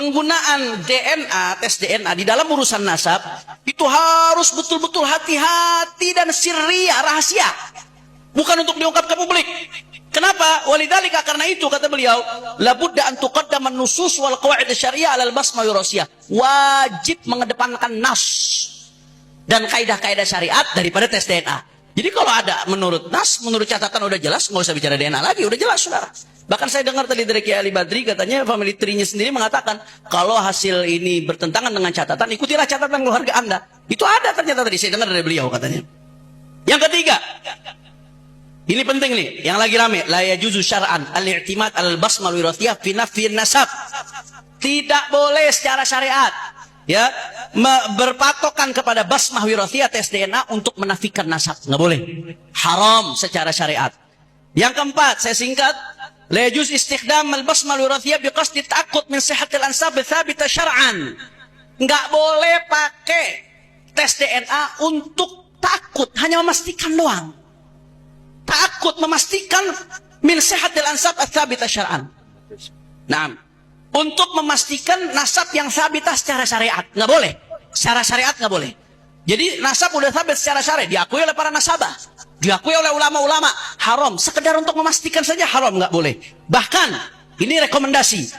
penggunaan DNA, tes DNA di dalam urusan nasab itu harus betul-betul hati-hati dan sirriyah, rahasia. Bukan untuk diungkap ke publik. Kenapa? Walidzalika, karena itu kata beliau, labudda an tuqaddama an-nusus wal qawaid asy-syar'iyyah 'ala al-basmah wa rasiyah. Wajib mengedepankan nas dan kaidah-kaidah syariat daripada tes DNA. Jadi kalau ada menurut nas, menurut catatan udah jelas, nggak usah bicara DNA lagi, udah jelas saudara. Bahkan saya dengar tadi dari Kiai Ali Badri, katanya family tree-nya sendiri mengatakan kalau hasil ini bertentangan dengan catatan, ikutilah catatan keluarga Anda. Itu ada ternyata tadi saya dengar dari beliau katanya. Yang ketiga, ini penting nih, yang lagi rame, la yajuzu syar'an al-i'timad al-basmah wirathiyah fi nafyi nasab. Tidak boleh secara syariat ya berpatokan kepada basmah wirathiyah tes DNA untuk menafikan nasab. Nggak boleh. Haram secara syariat. Yang keempat, saya singkat, la yajuz istikhdam al-basmah wirathiyah biqasdi ta'aqqud min sihhatil ansab tsabita syar'an. Nggak boleh pakai tes DNA untuk takut, hanya memastikan doang. Takut memastikan min sihhatil ansab tsabita syar'an. Nah, untuk memastikan nasab yang sabitah secara syariat, nggak boleh. Secara syariat nggak boleh. Jadi nasab udah sabit secara syariat, diakui oleh para nasabah, diakui oleh ulama-ulama, haram. Sekedar untuk memastikan saja haram, nggak boleh. Bahkan ini rekomendasi.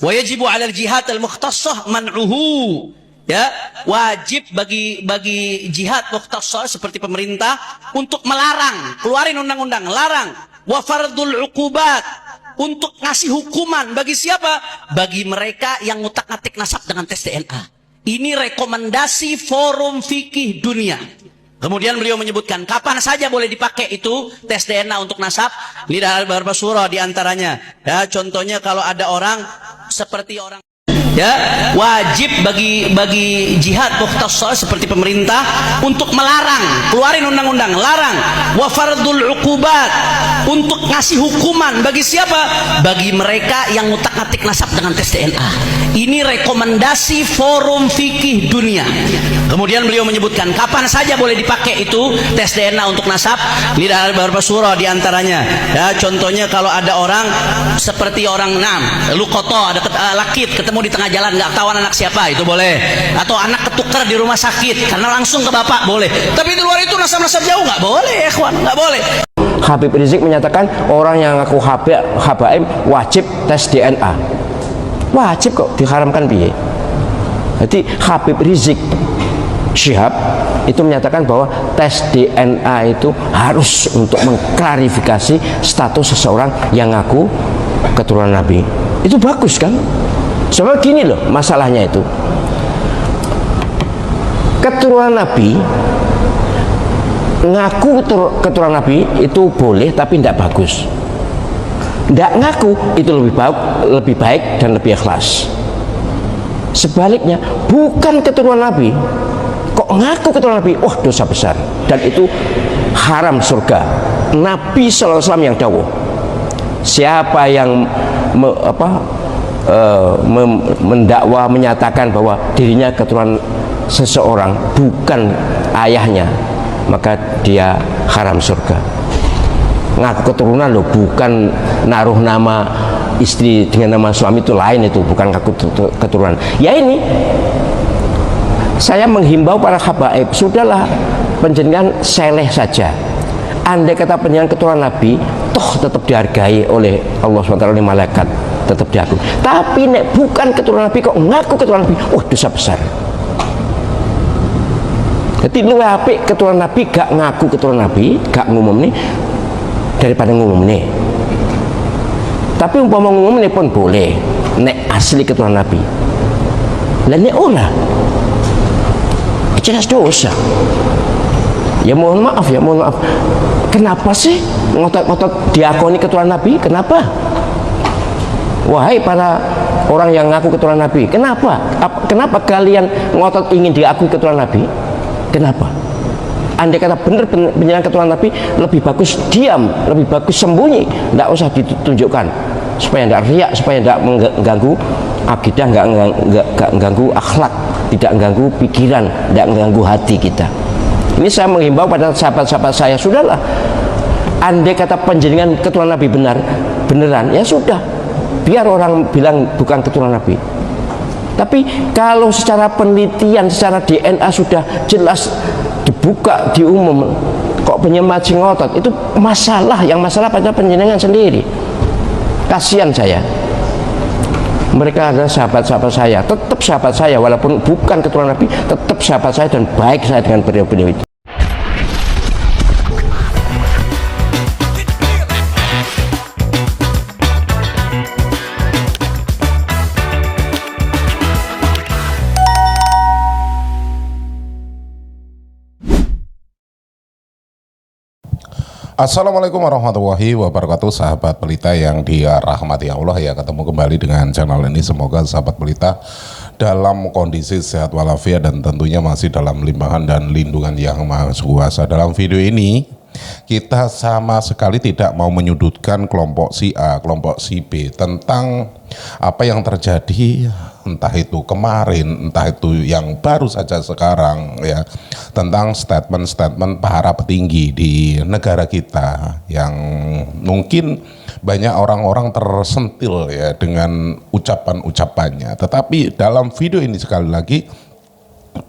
Wa yajibu 'alal jihad al-mukhtassah man'uhu. Ya, wajib bagi jihad mukhtassah seperti pemerintah untuk melarang, keluarin undang-undang, larang. Wa fardul 'uqubat, untuk ngasih hukuman bagi siapa? Bagi mereka yang ngutak-ngatik nasab dengan tes DNA. Ini rekomendasi forum fikih dunia. Kemudian beliau menyebutkan kapan saja boleh dipakai itu tes DNA untuk nasab. Ini ada beberapa surah diantaranya. Ya, contohnya kalau ada orang seperti orang, ya, wajib bagi jihad mukhtassah seperti pemerintah untuk melarang, keluarin undang-undang, larang. Wa fardul 'uqubat, untuk ngasih hukuman bagi siapa? Bagi mereka yang ngutak-ngatik nasab dengan tes DNA. Ini rekomendasi forum fikih dunia. Kemudian beliau menyebutkan kapan saja boleh dipakai itu tes DNA untuk nasab. Ini ada beberapa surah diantaranya. Ya, contohnya kalau ada orang seperti orang luqata, ada lakit ketemu di tengah jalan, nggak tahu anak siapa, itu boleh. Atau anak ketukar di rumah sakit karena langsung ke bapak, boleh. Tapi di luar itu nasab-nasab jauh nggak boleh, ya ikhwan, nggak boleh. Habib Rizik menyatakan orang yang ngaku habaib wajib tes DNA. Wajib kok, diharamkan piye? Jadi Habib Rizik Syihab itu menyatakan bahwa tes DNA itu harus untuk mengklarifikasi status seseorang yang ngaku keturunan Nabi. Itu bagus kan? Sebab gini loh masalahnya itu, keturunan Nabi, ngaku keturunan Nabi itu boleh tapi tidak bagus. Tidak ngaku itu lebih baik dan lebih ikhlas. Sebaliknya, bukan keturunan Nabi kok ngaku keturunan Nabi, wah dosa besar dan itu haram surga. Nabi SAW yang dawuh, siapa yang mendakwa menyatakan bahwa dirinya keturunan seseorang bukan ayahnya, maka dia haram surga. Ngaku keturunan loh, bukan naruh nama istri dengan nama suami, itu lain, itu bukan ngaku keturunan. Ya ini saya menghimbau para habaib, sudahlah panjenengan seleh saja. Andai kata panjenengan keturunan Nabi, toh tetap dihargai oleh Allah SWT, oleh malaikat, tetap diakui. Tapi nek bukan keturunan Nabi kok ngaku keturunan Nabi, wah dosa besar. Jadi lu apik keturunan Nabi gak ngaku keturunan Nabi, gak ngumum nih, daripada ngumum nih. Tapi umpama ngumum nih pun boleh, nek asli keturunan Nabi. Lah nek ora, jelas dosa. Ya mohon maaf, ya mohon maaf. Kenapa sih ngotot-ngotot diakoni keturunan Nabi? Kenapa? Wahai para orang yang ngaku keturunan Nabi, kenapa? Kenapa kalian ngotot ingin diakui keturunan Nabi? Kenapa? Andai kata benar penyerangan keturunan Nabi, lebih bagus diam, lebih bagus sembunyi, tidak usah ditunjukkan, supaya tidak riak, supaya tidak mengganggu akidah, nggak mengganggu akhlak, tidak mengganggu pikiran, tidak mengganggu hati kita. Ini saya menghimbau pada sahabat-sahabat saya, sudahlah, andai kata penjaringan keturunan Nabi beneran, ya sudah, biar orang bilang bukan keturunan Nabi. Tapi kalau secara penelitian, secara DNA sudah jelas dibuka di umum, kok penyemaji ngotot, itu masalah pada penjenengan sendiri. Kasihan saya. Mereka adalah sahabat-sahabat saya, tetap sahabat saya, walaupun bukan keturunan Nabi, tetap sahabat saya dan baik saya dengan beliau-beliau itu. Assalamualaikum warahmatullahi wabarakatuh, sahabat pelita yang dirahmati Allah ya. Ketemu kembali dengan channel ini, semoga sahabat pelita dalam kondisi sehat walafiat dan tentunya masih dalam limpahan dan lindungan yang maha kuasa. Dalam video ini kita sama sekali tidak mau menyudutkan kelompok si A, kelompok si B tentang apa yang terjadi, entah itu kemarin, entah itu yang baru saja sekarang ya, tentang statement-statement para petinggi di negara kita yang mungkin banyak orang-orang tersentil ya dengan ucapan-ucapannya. Tetapi dalam video ini sekali lagi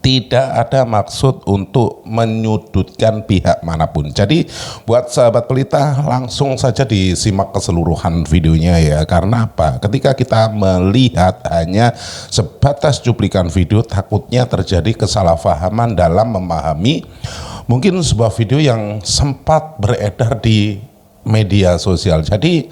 tidak ada maksud untuk menyudutkan pihak manapun. Jadi buat sahabat pelita langsung saja disimak keseluruhan videonya ya. Karena apa? Ketika kita melihat hanya sebatas cuplikan video, takutnya terjadi kesalahpahaman dalam memahami mungkin sebuah video yang sempat beredar di media sosial. Jadi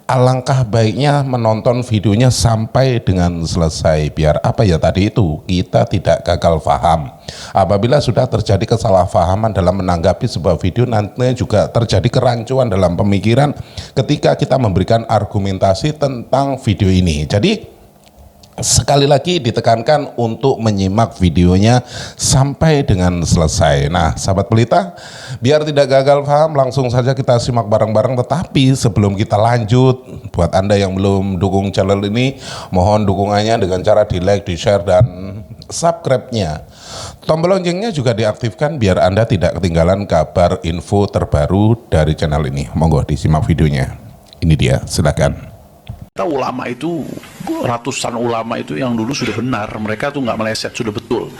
alangkah baiknya menonton videonya sampai dengan selesai, biar apa ya tadi itu, kita tidak gagal paham. Apabila sudah terjadi kesalahpahaman dalam menanggapi sebuah video, nantinya juga terjadi kerancuan dalam pemikiran ketika kita memberikan argumentasi tentang video ini. Jadi sekali lagi ditekankan untuk menyimak videonya sampai dengan selesai. Nah, sahabat pelita, biar tidak gagal paham, langsung saja kita simak bareng-bareng. Tetapi sebelum kita lanjut, buat Anda yang belum dukung channel ini, mohon dukungannya dengan cara di like, di share, dan subscribe-nya. Tombol loncengnya juga diaktifkan biar Anda tidak ketinggalan kabar info terbaru dari channel ini. Monggo disimak videonya. Ini dia, silakan. Kita ulama itu, ratusan ulama itu yang dulu sudah benar, mereka tuh nggak meleset, sudah betul.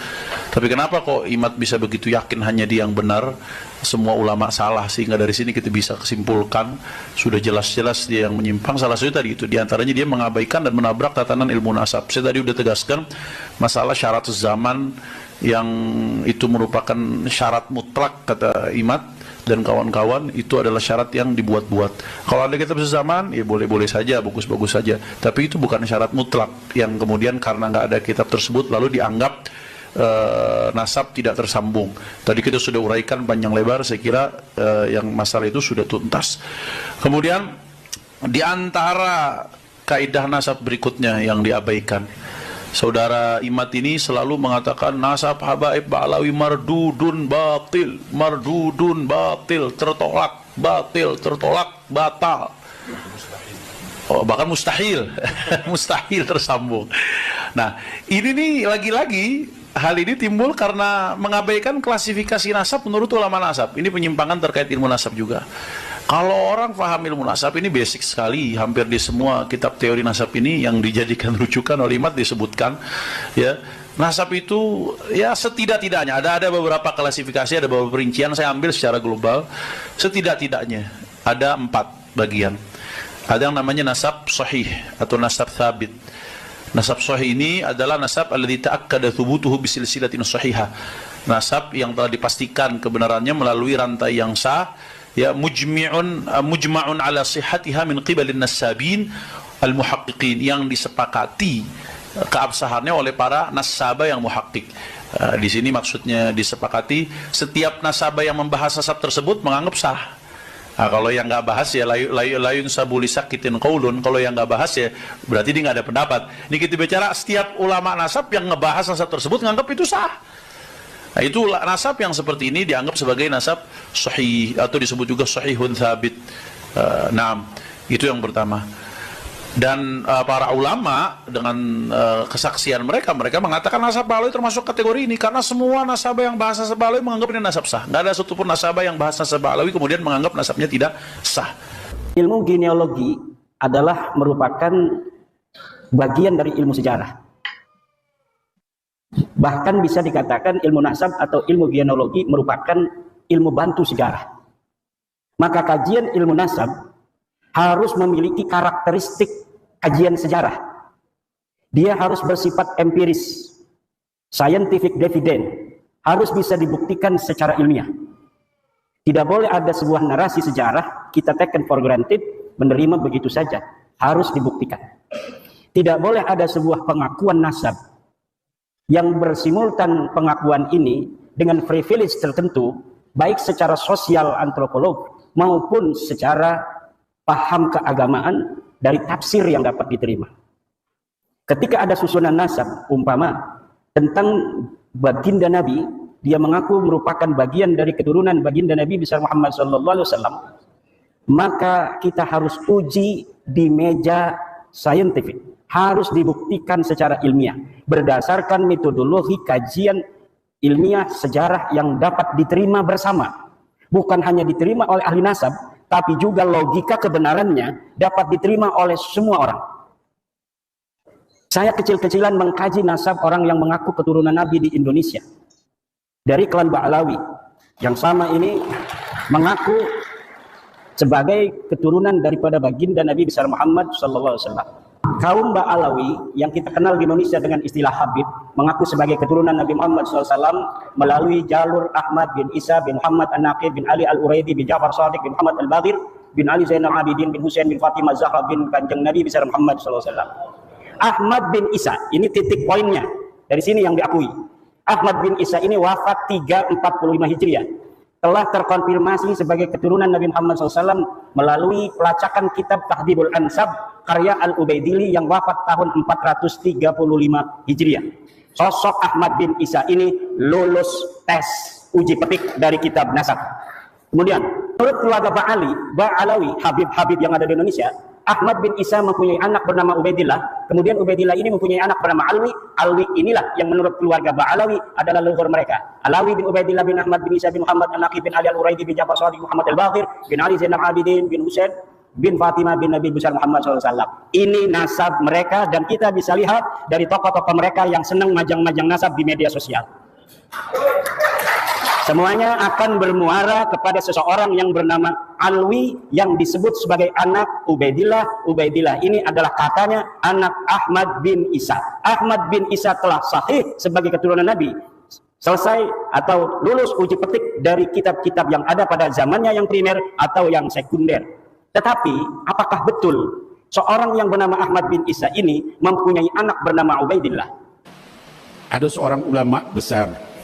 Tapi kenapa kok Imad bisa begitu yakin hanya dia yang benar, semua ulama salah, sehingga dari sini kita bisa kesimpulkan sudah jelas-jelas dia yang menyimpang. Salah satu tadi itu, diantaranya dia mengabaikan dan menabrak tatanan ilmu nasab. Saya tadi udah tegaskan masalah syarat zaman yang itu merupakan syarat mutlak kata Imad dan kawan-kawan, itu adalah syarat yang dibuat-buat. Kalau ada kitab sezaman, ya boleh-boleh saja, bagus-bagus saja. Tapi itu bukan syarat mutlak yang kemudian karena nggak ada kitab tersebut lalu dianggap nasab tidak tersambung. Tadi kita sudah uraikan panjang lebar, saya kira yang masalah itu sudah tuntas. Kemudian di antara kaidah nasab berikutnya yang diabaikan, Saudara Imad ini selalu mengatakan nasab habaib ba'alawi mardudun batil, tertolak, batal. Oh, bahkan mustahil, mustahil tersambung. Nah, ini nih lagi-lagi hal ini timbul karena mengabaikan klasifikasi nasab menurut ulama nasab. Ini penyimpangan terkait ilmu nasab juga. Kalau orang paham ilmu nasab ini basic sekali, hampir di semua kitab teori nasab ini yang dijadikan rujukan oleh Imad disebutkan ya, nasab itu ya setidak-tidaknya ada beberapa klasifikasi, ada beberapa perincian, saya ambil secara global. Setidak-tidaknya ada 4 bagian. Ada yang namanya nasab sahih atau nasab thabit. Nasab sahih ini adalah nasab alladzi ta'akkada thubutuhu bisilsilatin sahihah. Nasab yang telah dipastikan kebenarannya melalui rantai yang sah, ya, mujma'un ala sihhatiha min qibalin nasabin al-muhaqqiqin, yang disepakati keabsahannya oleh para nasabah yang muhakkik. Di sini maksudnya disepakati setiap nasabah yang membahas nasab tersebut menganggap sah. Nah, kalau yang nggak bahas ya layung sabuli sakitin qaulun, kalau yang nggak bahas ya berarti dia nggak ada pendapat. Ini kita bicara setiap ulama nasab yang ngebahas nasab tersebut menganggap itu sah. Nah, itu nasab yang seperti ini dianggap sebagai nasab sahih atau disebut juga sahihun thabit. Nah, itu yang pertama. Dan para ulama dengan kesaksian mereka mengatakan nasab balawi termasuk kategori ini karena semua nasabah yang bahas nasab balawi menganggap ini nasab sah. Nggak ada satupun nasabah yang bahas nasab balawi kemudian menganggap nasabnya tidak sah. Ilmu genealogi adalah merupakan bagian dari ilmu sejarah. Bahkan bisa dikatakan ilmu nasab atau ilmu genealogi merupakan ilmu bantu sejarah. Maka kajian ilmu nasab harus memiliki karakteristik kajian sejarah. Dia harus bersifat empiris, scientific dividend, harus bisa dibuktikan secara ilmiah. Tidak boleh ada sebuah narasi sejarah kita taken for granted, menerima begitu saja, harus dibuktikan. Tidak boleh ada sebuah pengakuan nasab yang bersimultan pengakuan ini dengan privilege tertentu, baik secara sosial antropolog maupun secara paham keagamaan dari tafsir yang dapat diterima. Ketika ada susunan nasab, umpama tentang baginda Nabi, dia mengaku merupakan bagian dari keturunan baginda Nabi besar Muhammad SAW, maka kita harus uji di meja saintifik, harus dibuktikan secara ilmiah berdasarkan metodologi kajian ilmiah sejarah yang dapat diterima bersama, bukan hanya diterima oleh ahli nasab, tapi juga logika kebenarannya dapat diterima oleh semua orang. Saya kecil-kecilan mengkaji nasab orang yang mengaku keturunan Nabi di Indonesia dari klan Ba'alawi, yang sama ini mengaku sebagai keturunan daripada baginda Nabi besar Muhammad SAW. Kaum Ba'alawi yang kita kenal di Indonesia dengan istilah Habib mengaku sebagai keturunan Nabi Muhammad SAW melalui jalur Ahmad bin Isa bin Muhammad An-Naqib bin Ali Al-Uraidi bin Ja'far Shadiq bin Muhammad Al-Baghir bin Ali Zainal Abidin bin Husain bin Fatimah Zahra bin Kanjeng Nabi besar Muhammad SAW. Ahmad bin Isa, ini titik poinnya, dari sini yang diakui. Ahmad bin Isa ini wafat 345 Hijriah, telah terkonfirmasi sebagai keturunan Nabi Muhammad SAW melalui pelacakan kitab Tahdhibul Ansab karya Al-Ubaidili yang wafat tahun 435 Hijriah. Sosok Ahmad bin Isa ini lulus tes uji petik dari kitab nasab. Kemudian menurut keluarga Ba'alawi, Habib-Habib yang ada di Indonesia, Ahmad bin Isa mempunyai anak bernama Ubaidillah, kemudian Ubaidillah ini mempunyai anak bernama Alwi. Alwi inilah yang menurut keluarga Ba'alawi adalah leluhur mereka. Alawi bin Ubaidillah bin Ahmad bin Isa bin Muhammad An-Naqib bin Ali Al-Uraidi bin Ja'far Shadiq Muhammad Al-Baghir bin Ali Zainal Abidin bin Husain bin Fatimah bin Nabi besar Muhammad SAW. Ini nasab mereka, dan kita bisa lihat dari tokoh-tokoh mereka yang senang majang-majang nasab di media sosial. Semuanya akan bermuara kepada seseorang yang bernama Alwi yang disebut sebagai anak Ubaidillah. Ubaidillah ini adalah katanya anak Ahmad bin Isa. Ahmad bin Isa telah sahih sebagai keturunan Nabi, selesai atau lulus uji petik dari kitab-kitab yang ada pada zamannya yang primer atau yang sekunder. Tetapi apakah betul seorang yang bernama Ahmad bin Isa ini mempunyai anak bernama Ubaidillah? Ada seorang ulama besar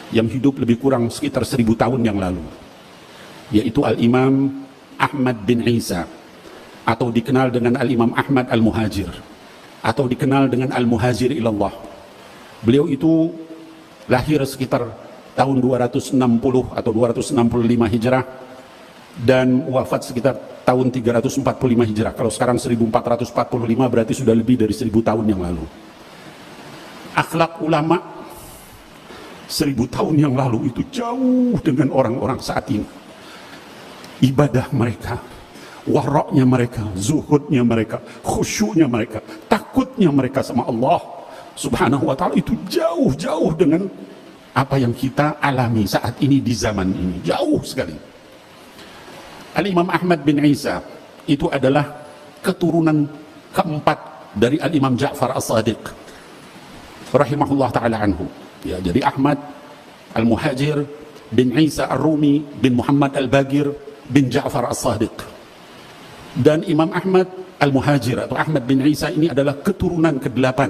yang hidup lebih kurang sekitar 1000 tahun yang lalu, yaitu Al-Imam Ahmad bin Isa, atau dikenal dengan Al-Imam Ahmad Al-Muhajir, atau dikenal dengan Al-Muhajir ilallah. Beliau itu lahir sekitar tahun 260 atau 265 Hijrah dan wafat sekitar tahun 345 Hijrah. Kalau sekarang 1445 berarti sudah lebih dari 1000 tahun yang lalu. Akhlak ulama 1000 tahun yang lalu itu jauh dengan orang-orang saat ini. Ibadah mereka, waraknya mereka, zuhudnya mereka, khusyuknya mereka, takutnya mereka sama Allah Subhanahu wa ta'ala itu jauh-jauh dengan apa yang kita alami saat ini di zaman ini. Jauh sekali. Al-Imam Ahmad bin Isa itu adalah keturunan keempat dari Al-Imam Ja'far As-Sadiq rahimahullah ta'ala anhu. Ya, jadi Ahmad Al-Muhajir bin Isa Ar-Rumi bin Muhammad Al-Baghir bin Ja'far As-Sadiq. Dan Imam Ahmad Al-Muhajir atau Ahmad bin Isa ini adalah keturunan ke-8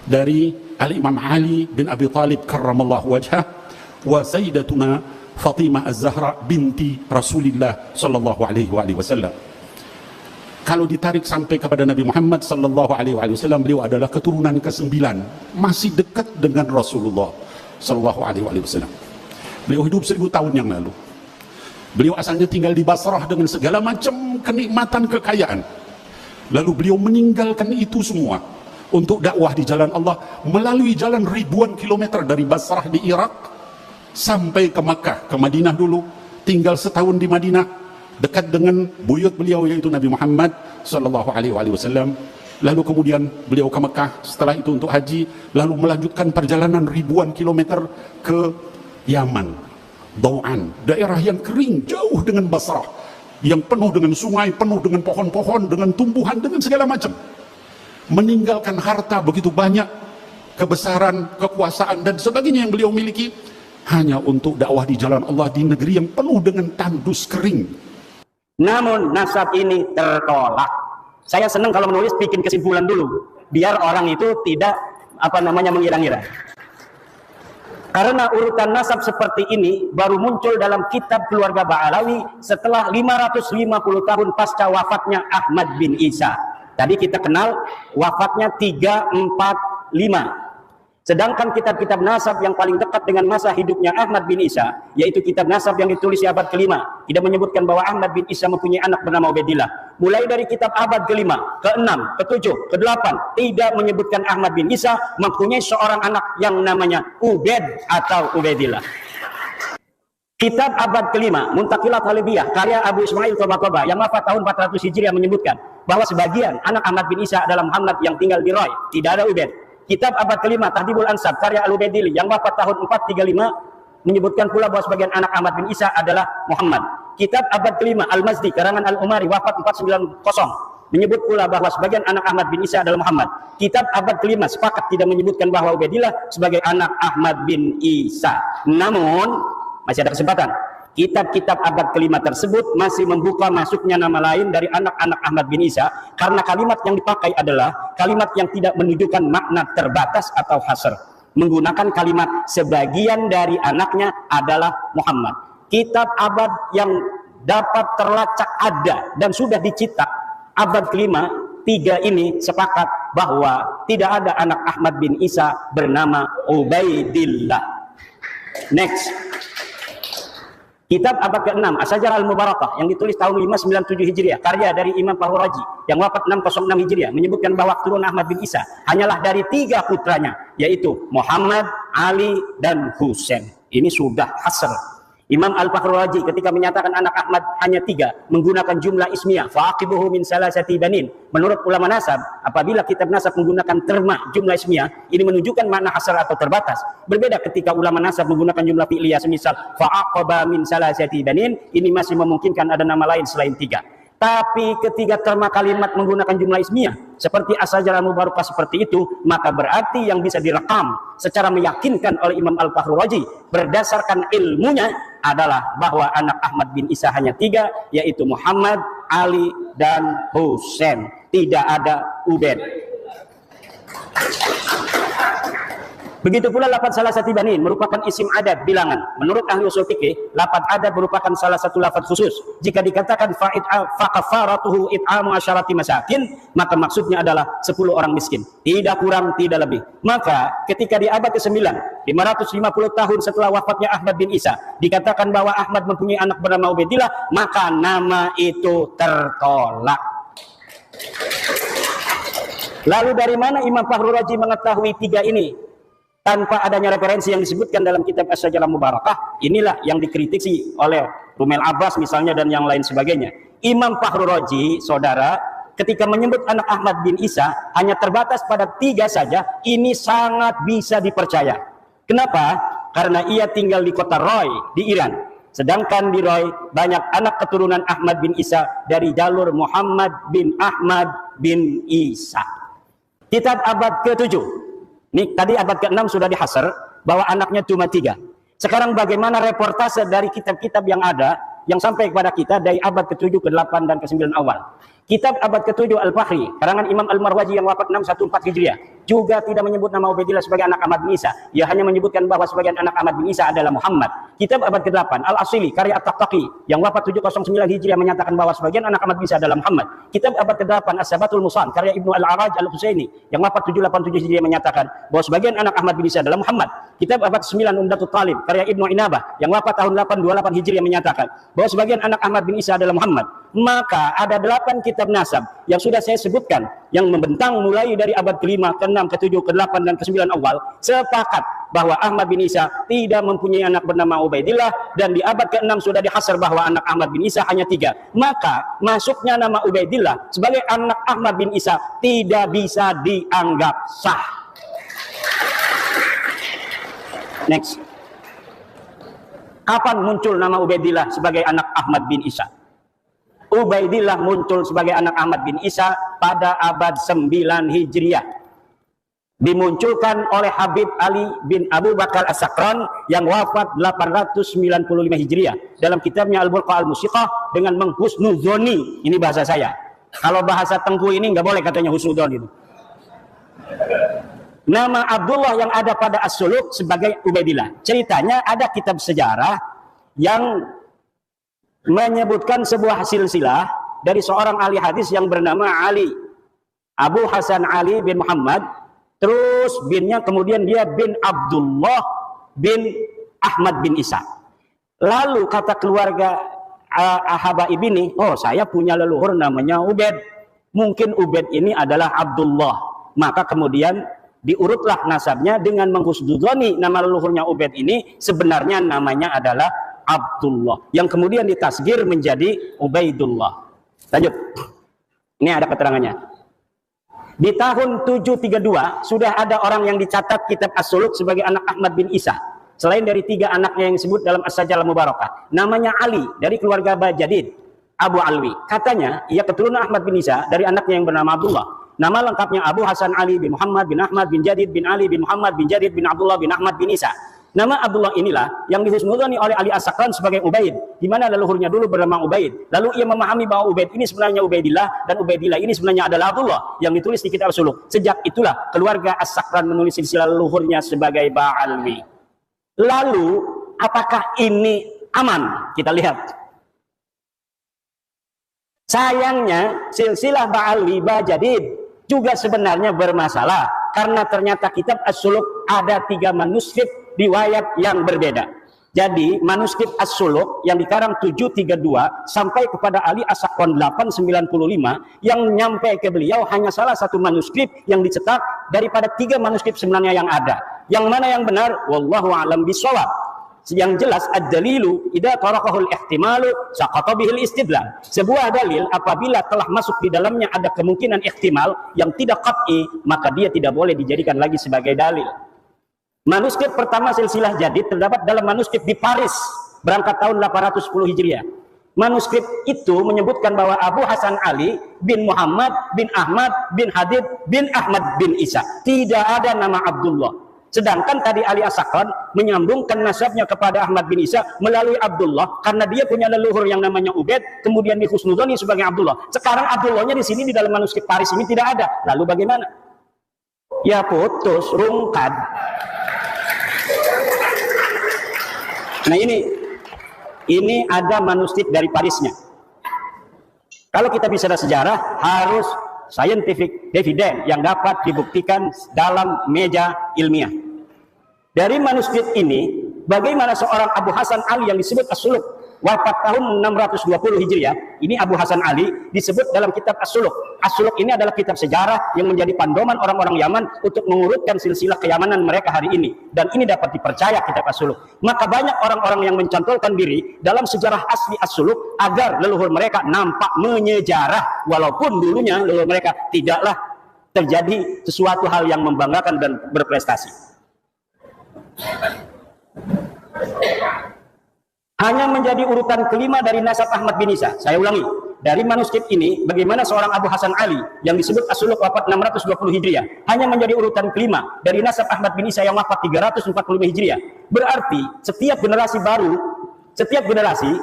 dari Al-Imam Ali bin Abi Talib karramallahu wajhah wa Sayyidatuna Fatimah Az-Zahra binti Rasulillah sallallahu alaihi wasallam. Kalau ditarik sampai kepada Nabi Muhammad sallallahu alaihi wasallam, beliau adalah keturunan ke-9, masih dekat dengan Rasulullah sallallahu alaihi wasallam. Beliau hidup 1000 tahun yang lalu. Beliau asalnya tinggal di Basrah dengan segala macam kenikmatan kekayaan. Lalu beliau meninggalkan itu semua untuk dakwah di jalan Allah melalui jalan ribuan kilometer dari Basrah di Irak sampai ke Makkah, ke Madinah dulu, tinggal setahun di Madinah dekat dengan buyut beliau yaitu Nabi Muhammad sallallahu alaihi wasallam. lalu kemudian beliau ke Mekah, setelah itu untuk haji, lalu melanjutkan perjalanan ribuan kilometer ke Yaman, Dau'an, daerah yang kering jauh dengan Basrah, yang penuh dengan sungai, penuh dengan pohon-pohon, dengan tumbuhan, dengan segala macam. Meninggalkan harta begitu banyak, kebesaran, kekuasaan dan sebagainya yang beliau miliki, hanya untuk dakwah di jalan Allah di negeri yang penuh dengan tandus kering. Namun nasab ini tertolak. Saya senang kalau menulis bikin kesimpulan dulu, biar orang itu tidak mengira-ngira. Karena urutan nasab seperti ini baru muncul dalam kitab keluarga Ba'alawi setelah 550 tahun pasca wafatnya Ahmad bin Isa. Tadi kita kenal wafatnya 345. Sedangkan kitab-kitab nasab yang paling dekat dengan masa hidupnya Ahmad bin Isa, yaitu kitab nasab yang ditulis di abad ke-5, tidak menyebutkan bahwa Ahmad bin Isa mempunyai anak bernama Ubaidillah. Mulai dari kitab abad ke-5, ke-6, ke-7, ke-8, tidak menyebutkan Ahmad bin Isa mempunyai seorang anak yang namanya Ubaid atau Ubaidillah. Kitab abad ke-5, Muntaqilat Halibiyah, karya Abu Ismail Tabatabai yang wafat tahun 400 Hijriah menyebutkan bahwa sebagian anak Ahmad bin Isa adalah Muhammad yang tinggal di Roy, tidak ada Ubaid. Kitab abad ke-5, Tahdhibul Ansab, karya Al-Ubaidili yang wafat tahun 435 menyebutkan pula bahwa sebagian anak Ahmad bin Isa adalah Muhammad. Kitab abad ke-5, Al-Mazdi, karangan Al-Umari, wafat 490 menyebut pula bahwa sebagian anak Ahmad bin Isa adalah Muhammad. Kitab abad ke-5 sepakat tidak menyebutkan bahwa Ubaidillah sebagai anak Ahmad bin Isa. Namun masih ada kesempatan. Kitab-kitab abad ke-5 tersebut masih membuka masuknya nama lain dari anak-anak Ahmad bin Isa karena kalimat yang dipakai adalah kalimat yang tidak menunjukkan makna terbatas atau hasr. Menggunakan kalimat sebagian dari anaknya adalah Muhammad. Kitab abad yang dapat terlacak ada dan sudah dicetak abad ke-5, 3 ini sepakat bahwa tidak ada anak Ahmad bin Isa bernama Ubaidillah. Next. Kitab abad ke-6, As-Sajarah Al-Mubarakah yang ditulis tahun 597 Hijriah, karya dari Imam Fahru Raji yang wafat 606 Hijriah menyebutkan bahwa keturunan Ahmad bin Isa hanyalah dari 3 putranya, yaitu Muhammad, Ali, dan Husain. Ini sudah hasr. Imam Al-Fahru Raji ketika menyatakan anak Ahmad hanya 3 menggunakan jumlah ismiyah, fa'aqibuhu min salasati banin. Menurut ulama nasab, apabila kitab nasab menggunakan terma jumlah ismiyah, ini menunjukkan makna hasr atau terbatas. Berbeda ketika ulama nasab menggunakan jumlah fi'liyah, semisal fa'aqaba min salasati banin, ini masih memungkinkan ada nama lain selain 3. Tapi ketika terma kalimat menggunakan jumlah ismiyah seperti As-Sajarah Al-Mubarakah seperti itu, maka berarti yang bisa direkam secara meyakinkan oleh Imam Al-Fahru Raji berdasarkan ilmunya adalah bahwa anak Ahmad bin Isa hanya 3, yaitu Muhammad, Ali, dan Husain. Tidak ada Ubaid. Begitu pula lafaz salah satu banin merupakan isim adad bilangan. Menurut ahli usul fikih, lafaz adad merupakan salah satu lafaz khusus. Jika dikatakan fakafaratuhu it'amu asyarati masakin, maka maksudnya adalah 10 orang miskin, tidak kurang, tidak lebih. Maka ketika di abad ke-9, 550 tahun setelah wafatnya Ahmad bin Isa, dikatakan bahwa Ahmad mempunyai anak bernama Ubaidillah, maka nama itu tertolak. Lalu dari mana Imam Fahru Raji mengetahui 3 ini? Tanpa adanya referensi yang disebutkan dalam kitab As-Sajarah Mubarakah, inilah yang dikritisi oleh Rumel Abbas misalnya dan yang lain sebagainya. Imam Fahru Raji, saudara, ketika menyebut anak Ahmad bin Isa hanya terbatas pada 3 saja, ini sangat bisa dipercaya. Kenapa? Karena ia tinggal di kota Roy di Iran. Sedangkan di Roy banyak anak keturunan Ahmad bin Isa dari jalur Muhammad bin Ahmad bin Isa. Kitab abad ke-7. Ini tadi abad ke-6 sudah dihasar bahwa anaknya cuma 3. Sekarang bagaimana reportase dari kitab-kitab yang ada yang sampai kepada kita dari abad ke-7, ke-8 dan ke-9 awal. Kitab abad ke-7 Al-Fahri, karangan Imam Al-Marwazi yang wafat 614 Hijriah, juga tidak menyebut nama Ubaidillah sebagai anak Ahmad bin Isa. Ia hanya menyebutkan bahwa sebagian anak Ahmad bin Isa adalah Muhammad. Kitab abad ke-8 Al-Asili, karya At-Taqtaqi yang wafat 709 Hijriah menyatakan bahwa sebagian anak Ahmad bin Isa adalah Muhammad. Kitab abad ke-8 As-Sabatul Musan, karya Ibnu Al-Araj Al-Husaini yang wafat 787 Hijriah menyatakan bahwa sebagian anak Ahmad bin Isa adalah Muhammad. Kitab abad ke-9 Umdatul Talib, karya Ibnu Inabah yang wafat tahun 828 Hijriah menyatakan bahwa sebagian anak Ahmad bin Isa adalah Muhammad. Maka ada 8 kitab nasab yang sudah saya sebutkan yang membentang mulai dari abad ke-5, ke-6, ke-7, ke-8 dan ke-9 awal sepakat bahwa Ahmad bin Isa tidak mempunyai anak bernama Ubaidillah, dan di abad ke-6 sudah dihasar bahwa anak Ahmad bin Isa hanya 3. Maka masuknya nama Ubaidillah sebagai anak Ahmad bin Isa tidak bisa dianggap sah. Next. Kapan muncul nama Ubaidillah sebagai anak Ahmad bin Isa? Ubaidillah muncul sebagai anak Ahmad bin Isa pada abad 9 Hijriah. Dimunculkan oleh Habib Ali bin Abu Bakar As-Sakran yang wafat 895 Hijriah dalam kitabnya Al-Burqa Al-Musiqah dengan menghusnuzoni. Ini bahasa saya. Kalau bahasa Tengku ini nggak boleh katanya husnuzon itu. Nama Abdullah yang ada pada As-Suluk sebagai Ubaidillah. Ceritanya ada kitab sejarah yang menyebutkan sebuah silsilah dari seorang ahli hadis yang bernama Ali Abu Hasan Ali bin Muhammad. Terus binnya kemudian dia bin Abdullah bin Ahmad bin Isa. Lalu kata keluarga Habaib ini, oh saya punya leluhur namanya Ubaid. Mungkin Ubaid ini adalah Abdullah. Maka kemudian diurutlah nasabnya dengan menghusnuzoni nama leluhurnya Ubaid ini sebenarnya namanya adalah Abdullah. Yang kemudian ditasgir menjadi Ubaidullah. Lanjut. Ini ada keterangannya. Di tahun 732 sudah ada orang yang dicatat kitab As-Suluk sebagai anak Ahmad bin Isa. Selain dari 3 anaknya yang disebut dalam As-Sajalah Mubarakah. Namanya Ali dari keluarga Bajadid Abu Alwi. Katanya ia keturunan Ahmad bin Isa dari anaknya yang bernama Abdullah. Nama lengkapnya Abu Hasan Ali bin Muhammad bin Ahmad bin Jadid bin Ali bin Muhammad bin Jadid bin Abdullah bin Ahmad bin Isa. Nama Abdullah inilah yang dihusnuzoni oleh Ali As-Sakran sebagai Ubaid, di mana leluhurnya dulu bernama Ubaid. Lalu ia memahami bahwa Ubaid ini sebenarnya Ubaidillah dan Ubaidillah ini sebenarnya adalah Abdullah yang ditulis di kitab As-Suluk. Sejak itulah keluarga As-Sakran menulis silsilah leluhurnya sebagai Ba'alwi. Lalu apakah ini aman? Kita lihat. Sayangnya silsilah Ba'alwi Bajadid juga sebenarnya bermasalah karena ternyata kitab As-Suluk ada 3 manuskrip riwayat yang berbeda. Jadi manuskrip As-Suluk yang dikarang 732 sampai kepada Ali As-Sakran 895 yang nyampe ke beliau hanya salah satu manuskrip yang dicetak daripada 3 manuskrip sebenarnya yang ada. Yang mana yang benar? Wallahu a'lam bishawab. Yang jelas ad-dalilu idza tarakahul ihtimalu saqata bihil istidlal. Sebuah dalil apabila telah masuk di dalamnya ada kemungkinan ihtimal yang tidak qat'i, maka dia tidak boleh dijadikan lagi sebagai dalil. Manuskrip pertama silsilah Jadid terdapat dalam manuskrip di Paris berangkat tahun 810 Hijriah. Manuskrip itu menyebutkan bahwa Abu Hasan Ali bin Muhammad bin Ahmad bin Hadid bin Ahmad bin Isa. Tidak ada nama Abdullah. Sedangkan tadi Ali As-Sakran menyambungkan nasabnya kepada Ahmad bin Isa melalui Abdullah karena dia punya leluhur yang namanya Ubaid, kemudian dihusnuzoni sebagai Abdullah. Sekarang Abdullahnya di sini di dalam manuskrip Paris ini tidak ada. Lalu bagaimana? Ya putus, rungkad. Nah ini ada manuskrip dari Parisnya. Kalau kita bicara sejarah harus scientific evidence yang dapat dibuktikan dalam meja ilmiah. Dari manuskrip ini, bagaimana seorang Abu Hasan Ali yang disebut As-Suluk wafat tahun 620 Hijriah. Ini Abu Hasan Ali disebut dalam kitab As-Suluk. As-Suluk ini adalah kitab sejarah yang menjadi pandoman orang-orang Yaman untuk mengurutkan silsilah keyamanan mereka hari ini. Dan ini dapat dipercaya kitab As-Suluk. Maka banyak orang-orang yang mencantolkan diri dalam sejarah asli As-Suluk agar leluhur mereka nampak menyejarah. Walaupun dulunya leluhur mereka tidaklah terjadi sesuatu hal yang membanggakan dan berprestasi. Hanya menjadi urutan kelima dari nasab Ahmad bin Isa. Saya ulangi, dari manuskrip ini bagaimana seorang Abu Hasan Ali yang disebut As-Suluk wafat 620 Hijriah hanya menjadi urutan kelima dari nasab Ahmad bin Isa yang wafat 345 Hijriah. Berarti setiap generasi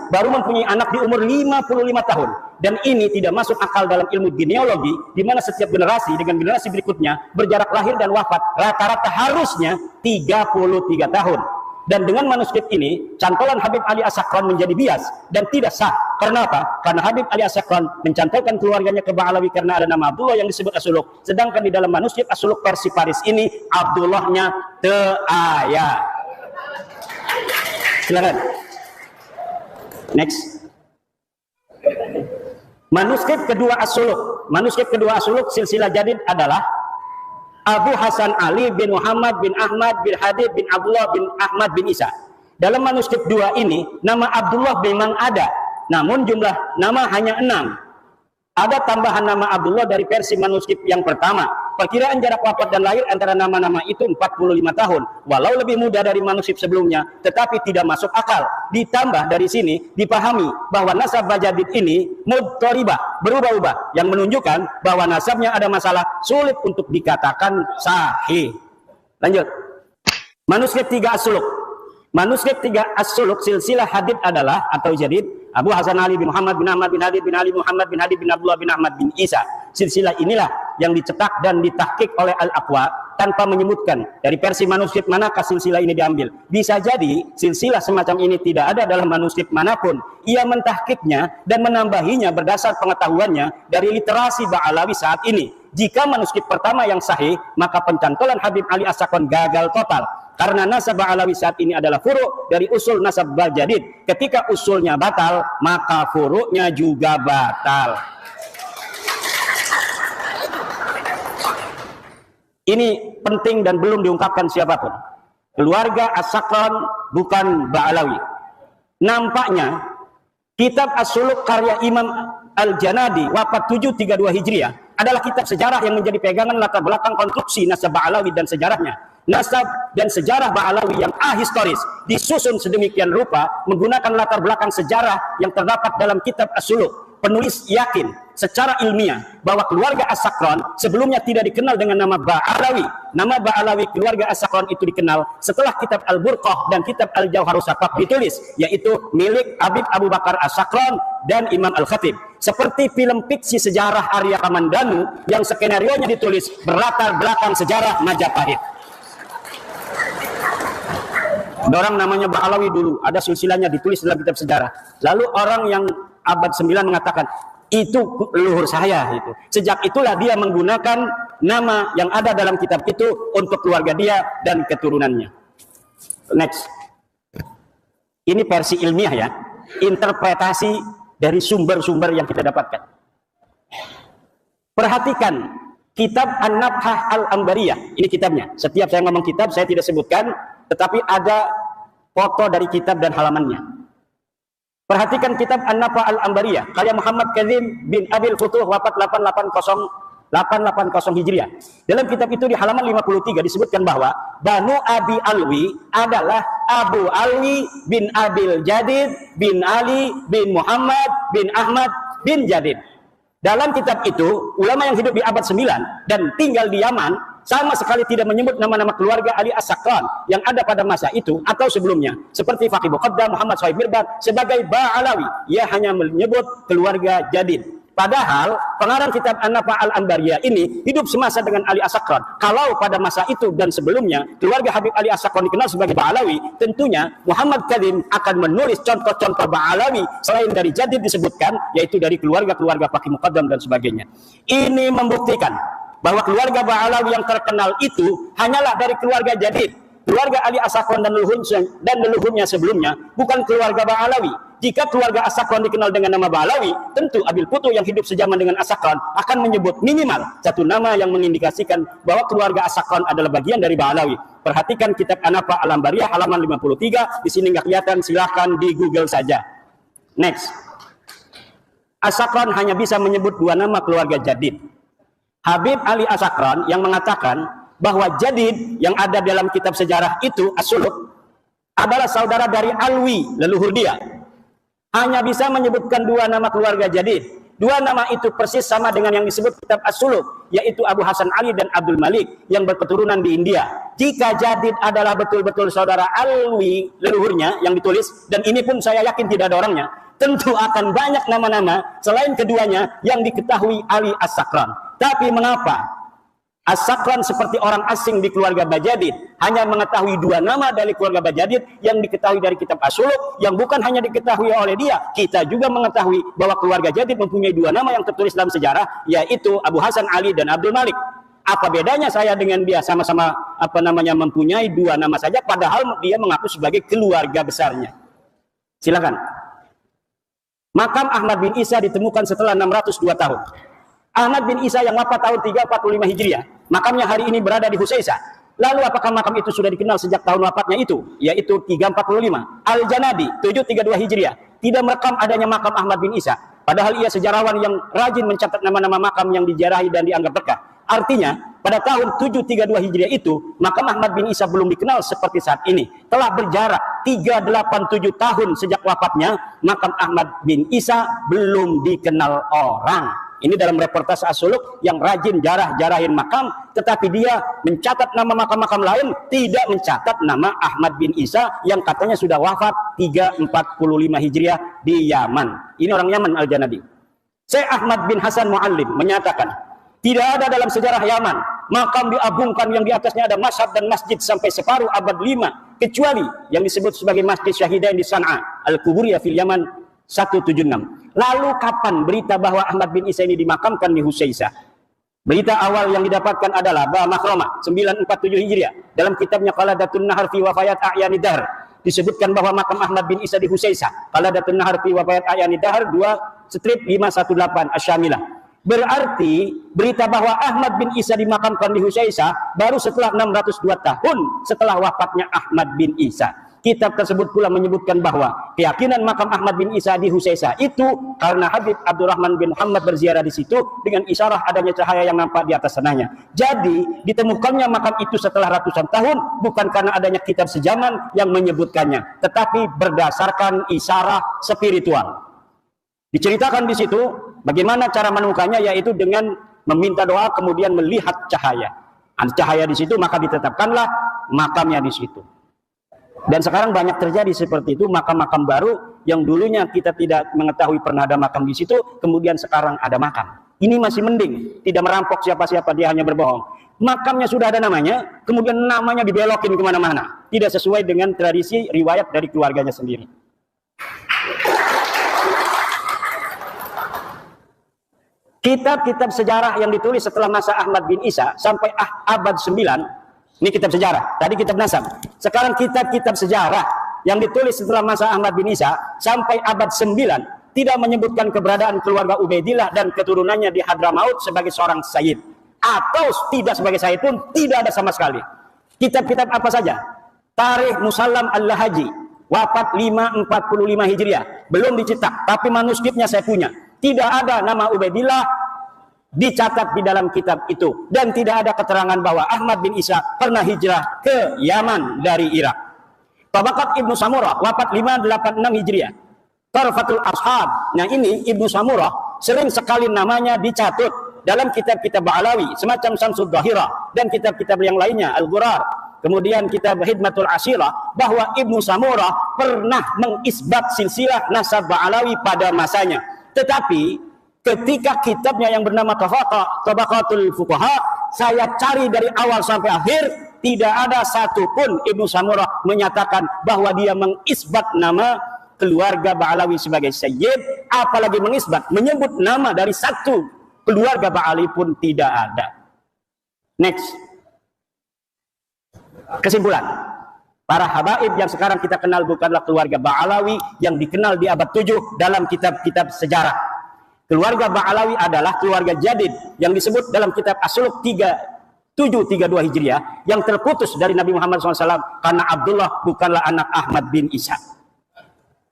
baru mempunyai anak di umur 55 tahun. Dan ini tidak masuk akal dalam ilmu genealogi, di mana setiap generasi dengan generasi berikutnya berjarak lahir dan wafat rata-rata harusnya 33 tahun. Dan dengan manuskrip ini, cantolan Habib Ali As-Sakran menjadi bias dan tidak sah. Karena apa? Karena Habib Ali As-Sakran mencantolkan keluarganya ke Ba'alawi karena ada nama Abdullah yang disebut As-Suluk. Sedangkan di dalam manuskrip As-Suluk versi Paris ini, Abdullahnya teaya. Silakan. Next. Manuskrip kedua As-Suluk. Manuskrip kedua As-Suluk silsilah Jadid adalah Abu Hasan Ali bin Muhammad bin Ahmad bin Habib bin Abdullah bin Ahmad bin Isa. Dalam manuskrip 2 ini, nama Abdullah memang ada, namun jumlah nama hanya 6. Ada tambahan nama Abdullah dari versi manuskrip yang pertama. Perkiraan jarak wafat dan lahir antara nama-nama itu 45 tahun. Walau lebih muda dari manuskrip sebelumnya, tetapi tidak masuk akal. Ditambah dari sini, dipahami bahwa nasab Bajadid ini mudhoribah, berubah-ubah, yang menunjukkan bahwa nasabnya ada masalah, sulit untuk dikatakan sahih. Lanjut. Manuskrip 3 As-Suluk. Manuskrip 3 As-Suluk silsilah hadith adalah atau jadid Abu Hasan Ali bin Muhammad bin Ahmad bin Habib bin Ali Muhammad bin Habib bin Abdullah bin Ahmad bin Isa. Silsilah inilah yang dicetak dan ditahqiq oleh Al-Aqwa tanpa menyebutkan dari versi manuskrip manakah silsilah ini diambil. Bisa jadi silsilah semacam ini tidak ada dalam manuskrip manapun. Ia mentahqiqnya dan menambahinya berdasar pengetahuannya dari literasi Ba'alawi saat ini. Jika manuskrip pertama yang sahih, maka pencantolan Habib Ali As-Sakon gagal total. Karena nasab Ba'alawi saat ini adalah furu' dari usul nasab Bajadid. Ketika usulnya batal, maka furu'nya juga batal. Ini penting dan belum diungkapkan siapapun. Keluarga As-Sakon bukan Ba'alawi. Nampaknya kitab As-Suluk karya Imam Al-Janadi wafat 732 Hijriah adalah kitab sejarah yang menjadi pegangan latar belakang konstruksi nasab Ba'alawi dan sejarahnya. Nasab dan sejarah Ba'alawi yang ahistoris disusun sedemikian rupa menggunakan latar belakang sejarah yang terdapat dalam kitab As-Suluk. Penulis yakin secara ilmiah bahwa keluarga As-Sakron sebelumnya tidak dikenal dengan nama Ba'alawi. Nama Ba'alawi keluarga As-Sakron itu dikenal setelah kitab Al-Burqah dan kitab Al-Jauharus Safaq ditulis, yaitu milik Habib Abu Bakar As-Sakron dan Imam Al-Khatib. Seperti film fiksi sejarah Arya Kamandanu yang skenarionya ditulis berlatar belakang sejarah Majapahit. Ada orang namanya Ba'alawi dulu, ada silsilahnya ditulis dalam kitab sejarah. Lalu orang yang abad 9 mengatakan, itu leluhur saya. Itu. Sejak itulah dia menggunakan nama yang ada dalam kitab itu untuk keluarga dia dan keturunannya. Next. Ini versi ilmiah ya. Interpretasi dari sumber-sumber yang kita dapatkan. Perhatikan kitab An-Nabhah Al-Ambariyah. Ini kitabnya. Setiap saya ngomong kitab, saya tidak sebutkan, tetapi ada foto dari kitab dan halamannya. Perhatikan kitab An-Nabhah Al-Ambariyah karya Muhammad Kazim bin Abil Futuh wafat 880 Hijriah. Dalam kitab itu di halaman 53 disebutkan bahwa Banu Abi Alwi adalah Abu Alwi bin Abil Jadid bin Ali bin Muhammad bin Ahmad bin Jadid. Dalam kitab itu, ulama yang hidup di abad 9 dan tinggal di Yaman sama sekali tidak menyebut nama-nama keluarga Ali As-Sakran yang ada pada masa itu atau sebelumnya. Seperti Faqih Muqaddam Muhammad Sohaib Mirbad sebagai Ba'alawi. Ia hanya menyebut keluarga Jadid. Padahal pengarang kitab An-Nabhah Al-Ambariyah ini hidup semasa dengan Ali As-Sakran. Kalau pada masa itu dan sebelumnya keluarga Habib Ali As-Sakran dikenal sebagai Ba'alawi, tentunya Muhammad Kazim akan menulis contoh-contoh Ba'alawi selain dari Jadid disebutkan, yaitu dari keluarga-keluarga Faqih Muqaddam dan sebagainya. Ini membuktikan bahwa keluarga Ba'alawi yang terkenal itu hanyalah dari keluarga Jadid. Keluarga Ali As-Sakran dan leluhurnya sebelumnya bukan keluarga Ba'alawi. Jika keluarga As-Sakran dikenal dengan nama Ba'alawi, tentu Abil Futuh yang hidup sejaman dengan As-Sakran akan menyebut minimal satu nama yang mengindikasikan bahwa keluarga As-Sakran adalah bagian dari Ba'alawi. Perhatikan kitab An-Nabhah Al-Ambariyah halaman 53. Di sini nggak kelihatan, silahkan di Google saja. Next. As-Sakran hanya bisa menyebut dua nama keluarga Jadid. Habib Ali As-Sakran yang mengatakan bahwa Jadid yang ada dalam kitab sejarah itu As-Suluk adalah saudara dari Alwi, leluhur dia. Hanya bisa menyebutkan dua nama keluarga Jadid. Dua nama itu persis sama dengan yang disebut kitab As-Suluk, yaitu Abu Hasan Ali dan Abdul Malik yang berketurunan di India. Jika Jadid adalah betul-betul saudara Alwi, leluhurnya yang ditulis, dan ini pun saya yakin tidak ada orangnya, tentu akan banyak nama-nama selain keduanya yang diketahui Ali As-Sakran. Tapi mengapa As-Sakran seperti orang asing di keluarga Bajadid hanya mengetahui dua nama dari keluarga Bajadid yang diketahui dari kitab As-Suluk, yang bukan hanya diketahui oleh dia, kita juga mengetahui bahwa keluarga Jadid mempunyai dua nama yang tertulis dalam sejarah, yaitu Abu Hasan Ali dan Abdul Malik. Apa bedanya saya dengan dia? Sama-sama mempunyai dua nama saja, padahal dia mengaku sebagai keluarga besarnya. Silakan. Makam Ahmad bin Isa ditemukan setelah 602 tahun. Ahmad bin Isa yang wafat tahun 345 Hijriah Makamnya hari ini berada di Husaisah. Lalu apakah makam itu sudah dikenal sejak tahun wafatnya itu? Yaitu 345. Al-Janabi 732 Hijriah tidak merekam adanya makam Ahmad bin Isa. Padahal ia sejarawan yang rajin mencatat nama-nama makam yang diziarahi dan dianggap berkah. Artinya, pada tahun 732 Hijriah itu, makam Ahmad bin Isa belum dikenal seperti saat ini. Telah berjarak 387 tahun sejak wafatnya, makam Ahmad bin Isa belum dikenal orang. Ini dalam reportase As-Suluk yang rajin jarahin makam, tetapi dia mencatat nama makam-makam lain, tidak mencatat nama Ahmad bin Isa yang katanya sudah wafat 345 Hijriah di Yaman. Ini orang Yaman, Al-Janabi. Syekh Ahmad bin Hasan Muallim menyatakan, tidak ada dalam sejarah Yaman makam diagungkan yang di atasnya ada mashhad dan masjid sampai separuh abad 5, kecuali yang disebut sebagai Masjid Syahidain di San'a, Al-Kuburiyah fil Yaman 176. Lalu kapan berita bahwa Ahmad bin Isa ini dimakamkan di Husaisah? Berita awal yang didapatkan adalah Ba Makhrama 947 Hijriah dalam kitabnya Qaladatun Nahar fi Wafayat A'yani Dahr disebutkan bahwa makam Ahmad bin Isa di Husaisah. Qaladatun Nahar fi Wafayat A'yani Dahr 2/518 Asyamilah. Berarti berita bahwa Ahmad bin Isa dimakamkan di Husaisah baru setelah 602 tahun setelah wafatnya Ahmad bin Isa. Kitab tersebut pula menyebutkan bahwa keyakinan makam Ahmad bin Isa di Husaisah itu karena Habib Abdurrahman bin Muhammad berziarah di situ dengan isyarah adanya cahaya yang nampak di atas sananya. Jadi ditemukannya makam itu setelah ratusan tahun bukan karena adanya kitab sejaman yang menyebutkannya, tetapi berdasarkan isyarah spiritual. Diceritakan di situ bagaimana cara menemukannya, yaitu dengan meminta doa kemudian melihat cahaya. Ada cahaya di situ maka ditetapkanlah makamnya di situ. Dan sekarang banyak terjadi seperti itu, makam-makam baru yang dulunya kita tidak mengetahui pernah ada makam di situ, kemudian sekarang ada makam. Ini masih mending, tidak merampok siapa-siapa, dia hanya berbohong. Makamnya sudah ada namanya, kemudian namanya dibelokin kemana-mana. Tidak sesuai dengan tradisi riwayat dari keluarganya sendiri. Kitab-kitab sejarah yang ditulis setelah masa Ahmad bin Isa sampai abad 9, ini kitab sejarah, tadi kitab nasab. Sekarang kitab-kitab sejarah yang ditulis setelah masa Ahmad bin Isa sampai abad 9 tidak menyebutkan keberadaan keluarga Ubaidillah dan keturunannya di Hadramaut sebagai seorang sayyid. Atau tidak sebagai sayyid pun tidak ada sama sekali. Kitab-kitab apa saja? Tarikh Musallam Al-Lahaji, wafat 545 Hijriah. Belum dicetak, tapi manuskripnya saya punya. Tidak ada nama Ubaidillah dicatat di dalam kitab itu, dan tidak ada keterangan bahwa Ahmad bin Isa pernah hijrah ke Yaman dari Irak. Tabaqat Ibnu Samurah wafat 586 Hijriah. Tarfatul Ashab. Nah ini Ibnu Samurah sering sekali namanya dicatut dalam kitab-kitab Ba'alawi semacam Samsud Dhahirah dan kitab-kitab yang lainnya, Al-Ghurar. Kemudian kitab Hidmatul Ashirah, bahwa Ibnu Samurah pernah mengisbat silsilah nasab Ba'alawi pada masanya. Tetapi ketika kitabnya yang bernama Tabaqatul Fuqaha saya cari dari awal sampai akhir, tidak ada satupun Ibnu Samurah menyatakan bahwa dia mengisbat nama keluarga Ba'alawi sebagai sayyid, apalagi mengisbat menyebut nama dari satu keluarga Ba'alawi pun tidak ada. Next. Kesimpulan, para habaib yang sekarang kita kenal bukanlah keluarga Ba'alawi yang dikenal di abad 7 dalam kitab-kitab sejarah. Keluarga Ba'alawi adalah keluarga jadid yang disebut dalam kitab As-Suluk 732 Hijriah yang terputus dari Nabi Muhammad SAW karena Abdullah bukanlah anak Ahmad bin Isa.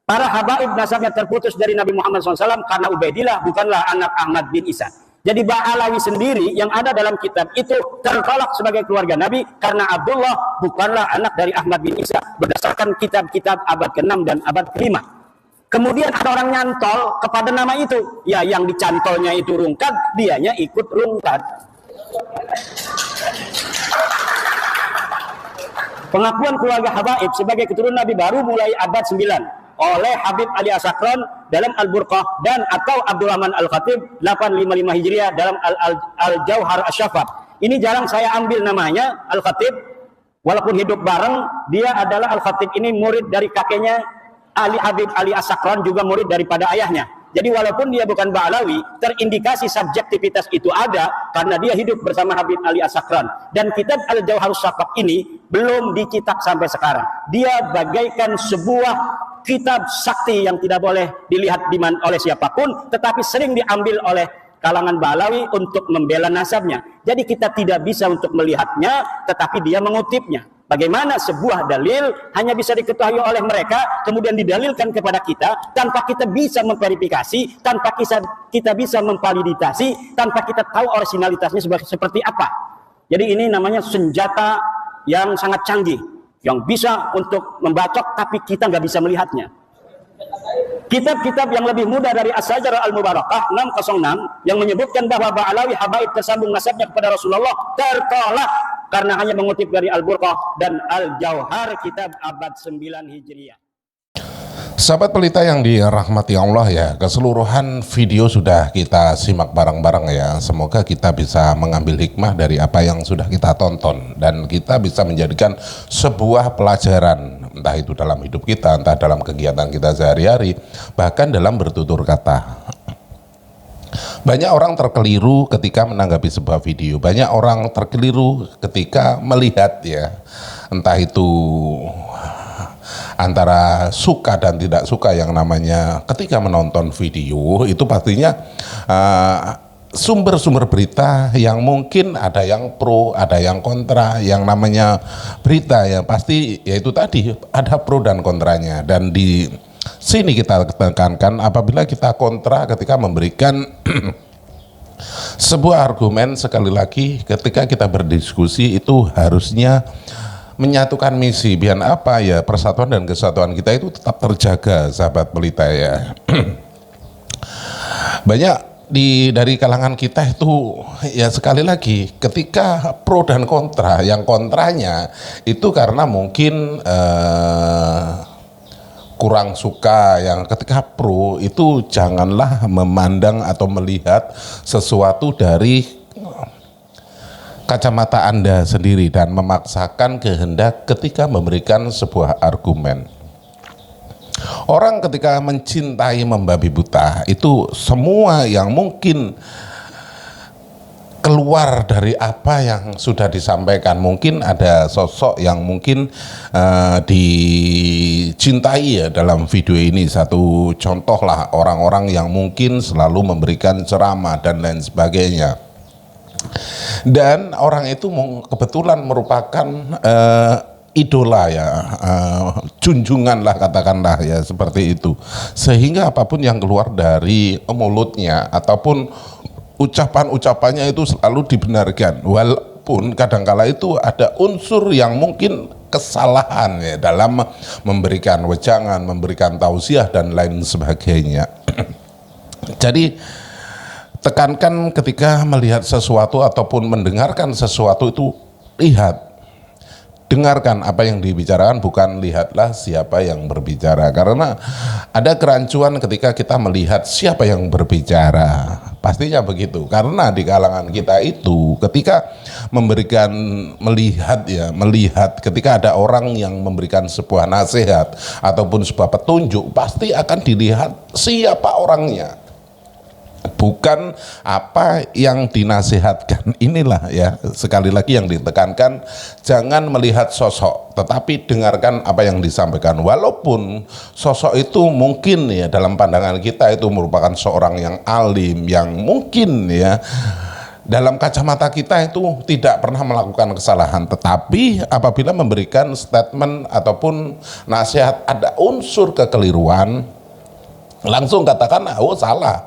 Para habaib nasabnya terputus dari Nabi Muhammad SAW karena Ubaidillah bukanlah anak Ahmad bin Isa. Jadi Ba'alawi sendiri yang ada dalam kitab itu tertolak sebagai keluarga Nabi karena Abdullah bukanlah anak dari Ahmad bin Isa berdasarkan kitab-kitab abad ke-6 dan abad ke-5. Kemudian ada orang nyantol kepada nama itu. Ya yang dicantolnya itu rungkat, dianya ikut rungkat. Pengakuan keluarga habaib sebagai keturunan Nabi baru mulai abad 9 oleh Habib Ali As-Sakran dalam Al-Burqah dan atau Abdurrahman Al-Khatib 855 Hijriah dalam Al-Jauhar Asy-Syafaf. Ini jarang saya ambil namanya Al-Khatib, walaupun hidup bareng. Dia adalah Al-Khatib ini murid dari kakeknya Ali Habib Ali As-Sakran, juga murid daripada ayahnya. Jadi walaupun dia bukan Ba'alawi, terindikasi subjektivitas itu ada karena dia hidup bersama Habib Ali As-Sakran. Dan kitab Al-Jauhar Asy-Syafaf ini belum dicetak sampai sekarang. Dia bagaikan sebuah kitab sakti yang tidak boleh dilihat oleh siapapun, tetapi sering diambil oleh kalangan Ba'alawi untuk membela nasabnya. Jadi kita tidak bisa untuk melihatnya, tetapi dia mengutipnya. Bagaimana sebuah dalil hanya bisa diketahui oleh mereka, kemudian didalilkan kepada kita, tanpa kita bisa memverifikasi, tanpa kita bisa memvalidasi, tanpa kita tahu originalitasnya seperti apa. Jadi ini namanya senjata yang sangat canggih, yang bisa untuk membacok, tapi kita nggak bisa melihatnya. Kitab-kitab yang lebih mudah dari As-Sajarah Al-Mubarakah 606 yang menyebutkan bahwa Ba'alawi habaib tersambung nasabnya kepada Rasulullah tertolak karena hanya mengutip dari Al-Burqah dan Al-Jauhar kitab abad 9 Hijriah. Sahabat pelita yang dirahmati Allah ya, keseluruhan video sudah kita simak bareng-bareng ya. Semoga kita bisa mengambil hikmah dari apa yang sudah kita tonton dan kita bisa menjadikan sebuah pelajaran, entah itu dalam hidup kita, entah dalam kegiatan kita sehari-hari, bahkan dalam bertutur kata. Banyak orang terkeliru ketika menanggapi sebuah video, banyak orang terkeliru ketika melihat ya, entah itu antara suka dan tidak suka yang namanya ketika menonton video itu pastinya sumber-sumber berita yang mungkin ada yang pro, ada yang kontra, yang namanya berita ya pasti yaitu tadi ada pro dan kontranya, dan di sini kita tekankan apabila kita kontra ketika memberikan sebuah argumen, sekali lagi ketika kita berdiskusi itu harusnya menyatukan misi, biar apa ya, persatuan dan kesatuan kita itu tetap terjaga, sahabat pelita ya. Banyak dari kalangan kita itu ya, sekali lagi ketika pro dan kontra, yang kontranya itu karena mungkin kurang suka, yang ketika pro itu janganlah memandang atau melihat sesuatu dari kacamata Anda sendiri dan memaksakan kehendak ketika memberikan sebuah argumen. Orang ketika mencintai membabi buta itu semua yang mungkin keluar dari apa yang sudah disampaikan. Mungkin ada sosok yang mungkin dicintai ya dalam video ini. Satu contoh lah, orang-orang yang mungkin selalu memberikan ceramah dan lain sebagainya. Dan orang itu kebetulan merupakan idola ya, junjungan lah katakanlah ya, seperti itu. Sehingga apapun yang keluar dari mulutnya ataupun ucapan-ucapannya itu selalu dibenarkan, walaupun kadangkala itu ada unsur yang mungkin kesalahan ya dalam memberikan wejangan, memberikan tausiah dan lain sebagainya. Jadi tekankan ketika melihat sesuatu ataupun mendengarkan sesuatu itu, lihat, dengarkan apa yang dibicarakan, bukan lihatlah siapa yang berbicara. Karena ada kerancuan ketika kita melihat siapa yang berbicara, pastinya begitu. Karena di kalangan kita itu ketika melihat ketika ada orang yang memberikan sebuah nasihat ataupun sebuah petunjuk, pasti akan dilihat siapa orangnya, bukan apa yang dinasihatkan. Inilah ya, sekali lagi yang ditekankan, jangan melihat sosok, tetapi dengarkan apa yang disampaikan. Walaupun sosok itu mungkin ya dalam pandangan kita itu merupakan seorang yang alim, yang mungkin ya dalam kacamata kita itu tidak pernah melakukan kesalahan, tetapi apabila memberikan statement ataupun nasihat ada unsur kekeliruan, langsung katakan oh salah.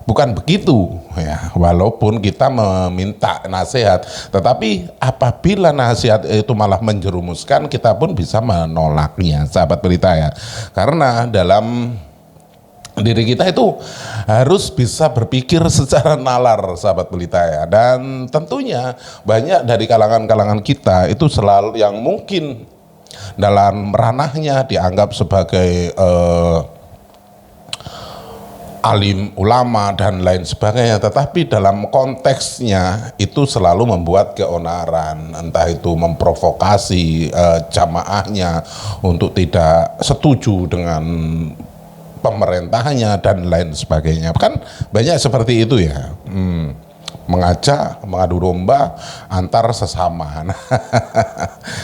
Bukan begitu ya, walaupun kita meminta nasihat, tetapi apabila nasihat itu malah menjerumuskan, kita pun bisa menolaknya, sahabat pelita ya. Karena dalam diri kita itu harus bisa berpikir secara nalar, sahabat pelita ya. Dan tentunya banyak dari kalangan-kalangan kita itu selalu yang mungkin dalam ranahnya dianggap sebagai alim, ulama dan lain sebagainya, tetapi dalam konteksnya itu selalu membuat keonaran, entah itu memprovokasi jamaahnya untuk tidak setuju dengan pemerintahnya dan lain sebagainya. Kan banyak seperti itu ya, mengajak mengadu domba antar sesama. Nah,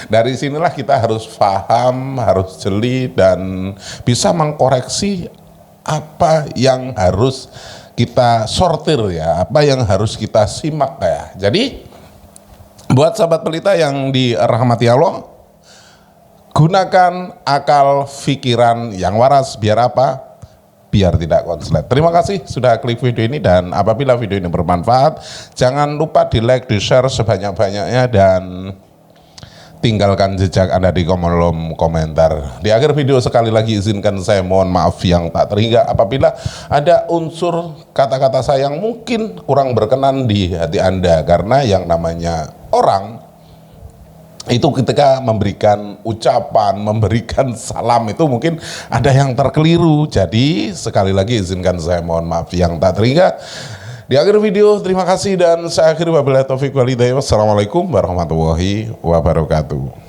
dari sinilah kita harus paham, harus jeli dan bisa mengkoreksi apa yang harus kita sortir ya, apa yang harus kita simak ya. Jadi buat sahabat pelita yang dirahmati Allah, gunakan akal pikiran yang waras. Biar apa? Biar tidak konslet. Terima kasih sudah klik video ini, dan apabila video ini bermanfaat, jangan lupa di like, di share sebanyak-banyaknya, dan tinggalkan jejak Anda di kolom komentar. Di akhir video sekali lagi izinkan saya mohon maaf yang tak terhingga apabila ada unsur kata-kata saya yang mungkin kurang berkenan di hati Anda, karena yang namanya orang itu ketika memberikan ucapan, memberikan salam itu mungkin ada yang terkeliru. Jadi sekali lagi izinkan saya mohon maaf yang tak terhingga. Di akhir video terima kasih, dan saya akhiri wabillahi taufik wal hidayah. Wassalamualaikum warahmatullahi wabarakatuh.